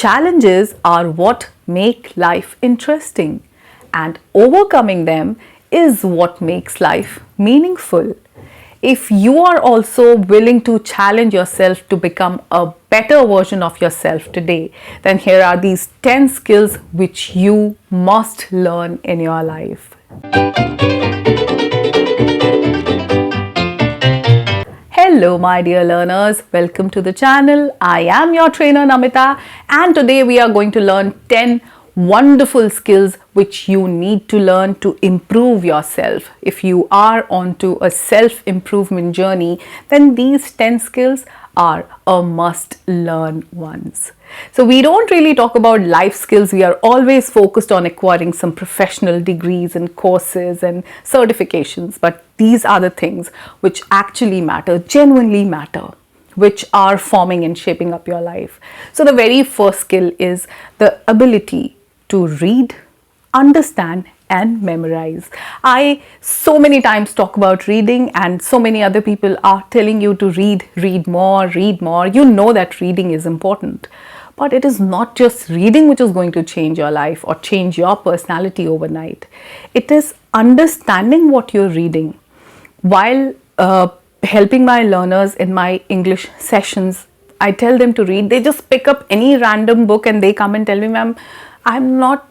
Challenges are what make life interesting, and overcoming them is what makes life meaningful. If you are also willing to challenge yourself to become a better version of yourself today, then here are these 10 skills which you must learn in your life. Hello my dear learners, welcome to the channel. I am your trainer Namita, and today we are going to learn 10 wonderful skills which you need to learn to improve yourself. If you are onto a self-improvement journey, then these 10 skills are a must-learn ones. So we don't really talk about life skills. We are always focused on acquiring some professional degrees and courses and certifications, but these are the things which actually matter, genuinely matter, which are forming and shaping up your life. So the very first skill is the ability to read, understand and memorize. I so many times talk about reading, and so many other people are telling you to read more, read more. You know that reading is important. But it is not just reading which is going to change your life or change your personality overnight. It is understanding what you're reading. While helping my learners in my English sessions, I tell them to read. They just pick up any random book and they come and tell me, ma'am, I'm not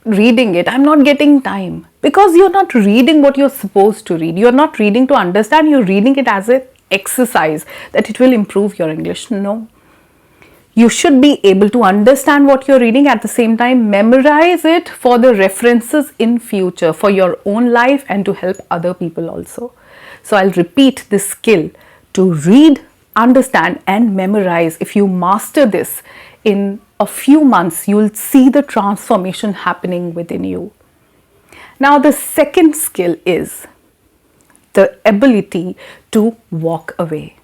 reading it. I'm not getting time. Because you're not reading what you're supposed to read. You're not reading to understand. You're reading it as an exercise that it will improve your English. No. You should be able to understand what you're reading, at the same time memorize it for the references in future, for your own life and to help other people also. So I'll repeat this skill to read, understand and memorize. If you master this in a few months, you'll see the transformation happening within you. Now the second skill is the ability to walk away.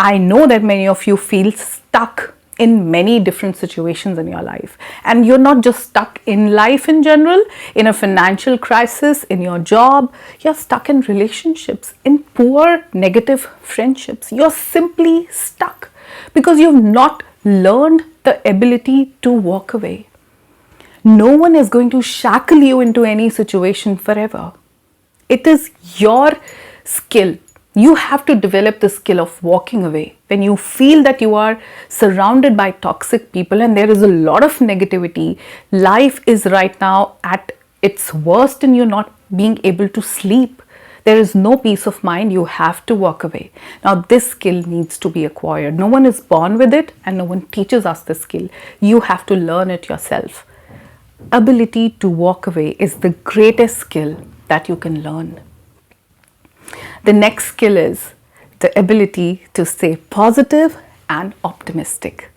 I know that many of you feel stuck in many different situations in your life, and you're not just stuck in life in general, in a financial crisis, in your job, you're stuck in relationships, in poor negative friendships. You're simply stuck because you've not learned the ability to walk away. No one is going to shackle you into any situation forever. It is your skill. You have to develop the skill of walking away. When you feel that you are surrounded by toxic people and there is a lot of negativity, life is right now at its worst and you're not being able to sleep. There is no peace of mind. You have to walk away. Now this skill needs to be acquired. No one is born with it and no one teaches us the skill. You have to learn it yourself. Ability to walk away is the greatest skill that you can learn. The next skill is the ability to stay positive and optimistic.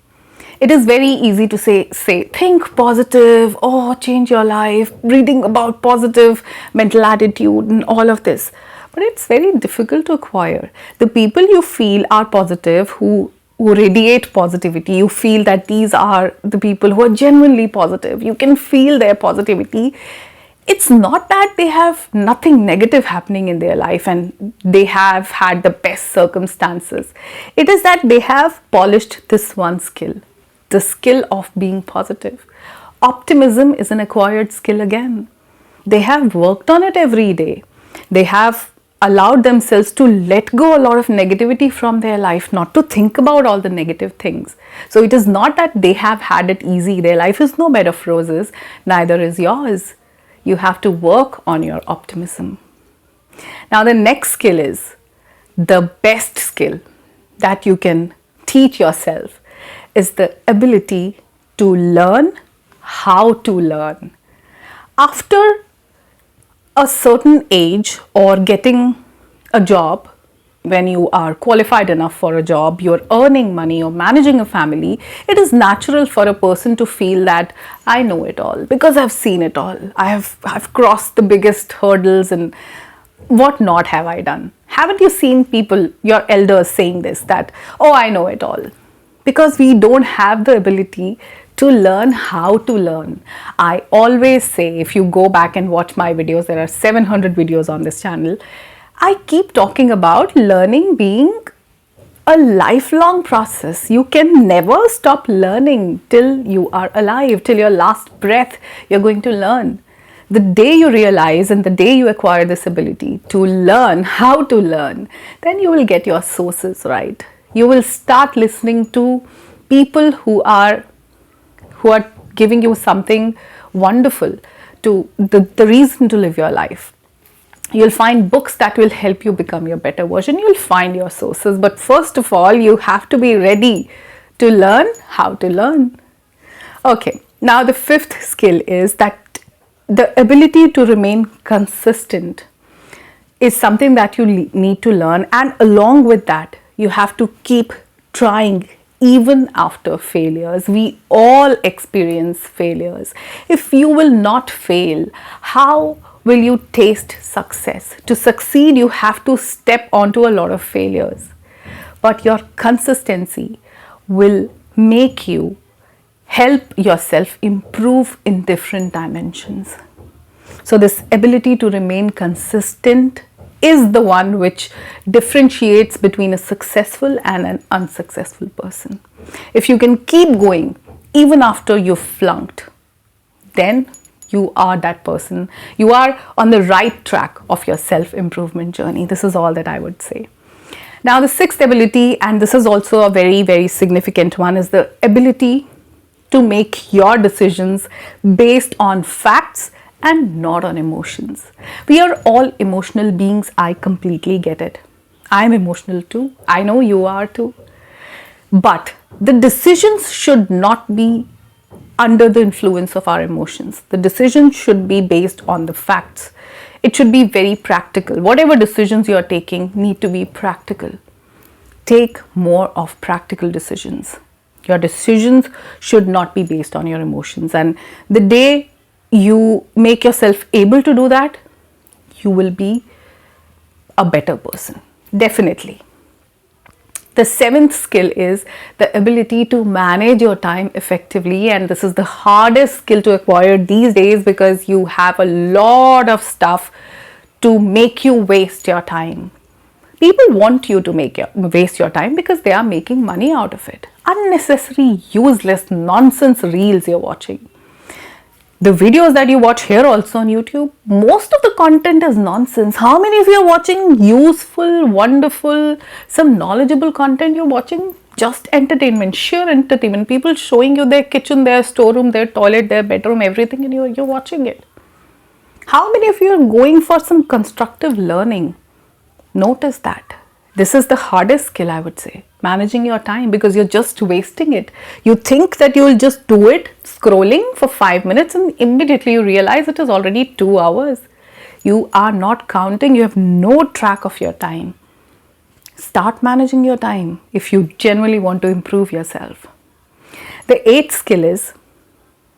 It is very easy to say think positive, change your life, reading about positive mental attitude and all of this. But it's very difficult to acquire. The people you feel are positive, who radiate positivity, you feel that these are the people who are genuinely positive. You can feel their positivity. It's not that they have nothing negative happening in their life and they have had the best circumstances. It is that they have polished this one skill, the skill of being positive. Optimism is an acquired skill again. They have worked on it every day. They have allowed themselves to let go a lot of negativity from their life, not to think about all the negative things. So it is not that they have had it easy. Their life is no bed of roses, neither is yours. You have to work on your optimism. Now the next skill is the best skill that you can teach yourself, is the ability to learn how to learn. After a certain age or getting a job, when you are qualified enough for a job, you're earning money or managing a family, it is natural for a person to feel that I know it all because I've seen it all. I've crossed the biggest hurdles and what not have I done? Haven't you seen people, your elders, saying this, that, I know it all? Because we don't have the ability to learn how to learn. I always say, if you go back and watch my videos, there are 700 videos on this channel, I keep talking about learning being a lifelong process. You can never stop learning till you are alive, till your last breath, you're going to learn. The day you realize and the day you acquire this ability to learn how to learn, then you will get your sources right. You will start listening to people who are giving you something wonderful, to the reason to live your life. You'll find books that will help you become your better version. You'll find your sources. But first of all, you have to be ready to learn how to learn. Okay, now the fifth skill is that the ability to remain consistent is something that you need to learn. And along with that, you have to keep trying even after failures. We all experience failures. If you will not fail, how will you taste success? To succeed, you have to step onto a lot of failures. But your consistency will make you help yourself improve in different dimensions. So this ability to remain consistent is the one which differentiates between a successful and an unsuccessful person. If you can keep going even after you've flunked, then you are that person. You are on the right track of your self-improvement journey. This is all that I would say. Now the sixth ability, and this is also a very, very significant one, is the ability to make your decisions based on facts and not on emotions. We are all emotional beings. I completely get it. I'm emotional too. I know you are too. But the decisions should not be under the influence of our emotions. The decisions should be based on the facts. It should be very practical. Whatever decisions you are taking need to be practical. Take more of practical decisions. Your decisions should not be based on your emotions. And the day you make yourself able to do that, you will be a better person. Definitely. The seventh skill is the ability to manage your time effectively, and this is the hardest skill to acquire these days because you have a lot of stuff to make you waste your time. People want you to waste your time because they are making money out of it. Unnecessary, useless, nonsense reels you're watching. The videos that you watch here also on YouTube, most of the content is nonsense. How many of you are watching useful, wonderful, some knowledgeable content? You're watching just entertainment, sheer entertainment. People showing you their kitchen, their storeroom, their toilet, their bedroom, everything, and you're watching it. How many of you are going for some constructive learning? Notice that. This is the hardest skill, I would say, managing your time, because you're just wasting it. You think that you will just do it scrolling for 5 minutes and immediately you realize it is already 2 hours. You are not counting. You have no track of your time. Start managing your time if you genuinely want to improve yourself. The eighth skill is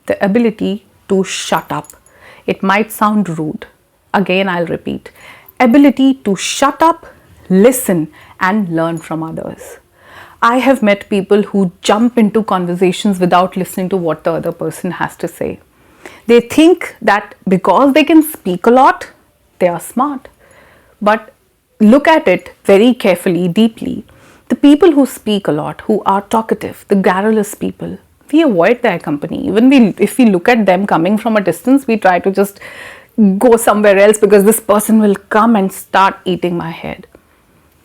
the ability to shut up. It might sound rude. Again, I'll repeat. Ability to shut up, listen and learn from others. I have met people who jump into conversations without listening to what the other person has to say. They think that because they can speak a lot, they are smart. But look at it very carefully, deeply. The people who speak a lot, who are talkative, the garrulous people, we avoid their company. Even if we look at them coming from a distance, we try to just go somewhere else because this person will come and start eating my head.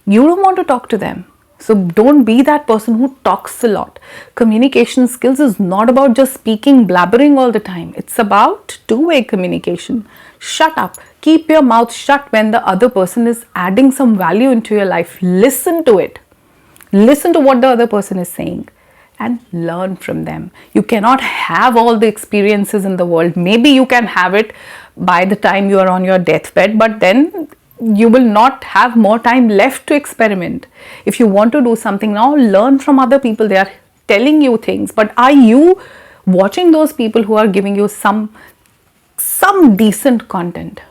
You don't want to talk to them. So don't be that person who talks a lot. Communication skills is not about just speaking, blabbering all the time. It's about two-way communication. Shut up. Keep your mouth shut when the other person is adding some value into your life. Listen to it. Listen to what the other person is saying and learn from them. You cannot have all the experiences in the world. Maybe you can have it by the time you are on your deathbed, but then you will not have more time left to experiment. If you want to do something now, learn from other people. They are telling you things, but are you watching those people who are giving you some decent content?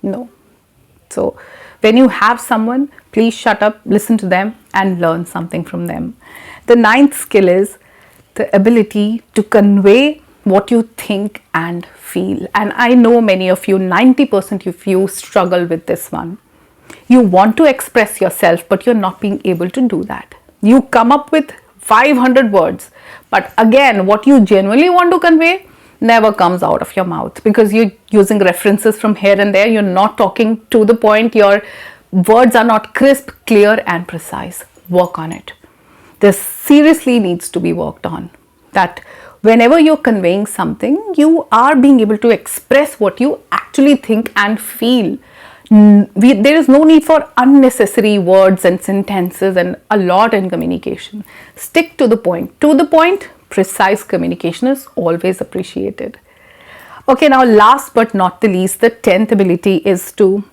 No. So when you have someone, please shut up, listen to them and learn something from them. The ninth skill is the ability to convey what you think and feel. And I know many of you, 90% of you struggle with this one. You want to express yourself, but you're not being able to do that. You come up with 500 words, but again, what you genuinely want to convey never comes out of your mouth because you're using references from here and there. You're not talking to the point. Your words are not crisp, clear, and precise. Work on it. This seriously needs to be worked on. That whenever you're conveying something, you are being able to express what you actually think and feel. There is no need for unnecessary words and sentences and a lot in communication. Stick to the point. To the point, precise communication is always appreciated. Okay, now last but not the least, the 10th ability is to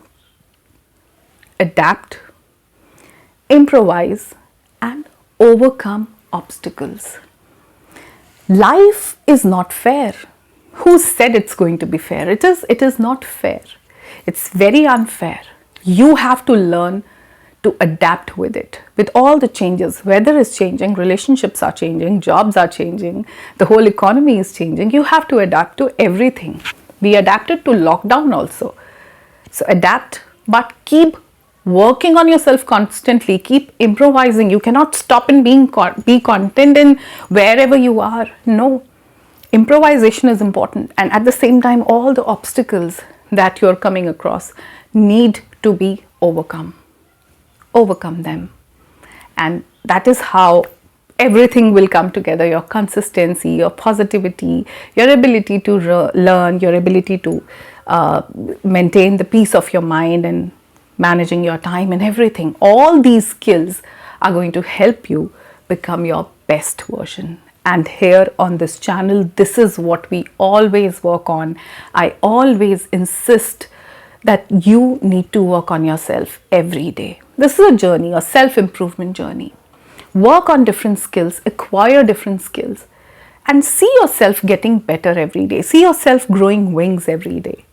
adapt, improvise, and overcome obstacles. Life is not fair. Who said it's going to be fair? It is not fair. It's very unfair. You have to learn to adapt with it, with all the changes. Weather is changing, relationships are changing, jobs are changing, the whole economy is changing. You have to adapt to everything. We adapted to lockdown also. So adapt, but keep working on yourself constantly. Keep improvising. You cannot stop and be content in wherever you are. No. Improvisation is important, and at the same time, all the obstacles that you're coming across need to be overcome. Overcome them, and that is how everything will come together. Your consistency, your positivity, your ability to learn, your ability to maintain the peace of your mind and managing your time and everything. All these skills are going to help you become your best version. And here on this channel, this is what we always work on. I always insist that you need to work on yourself every day. This is a journey, a self-improvement journey. Work on different skills, acquire different skills, and see yourself getting better every day. See yourself growing wings every day.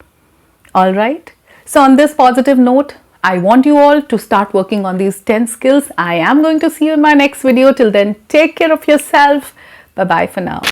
All right? So on this positive note, I want you all to start working on these 10 skills. I am going to see you in my next video. Till then, take care of yourself. Bye-bye for now.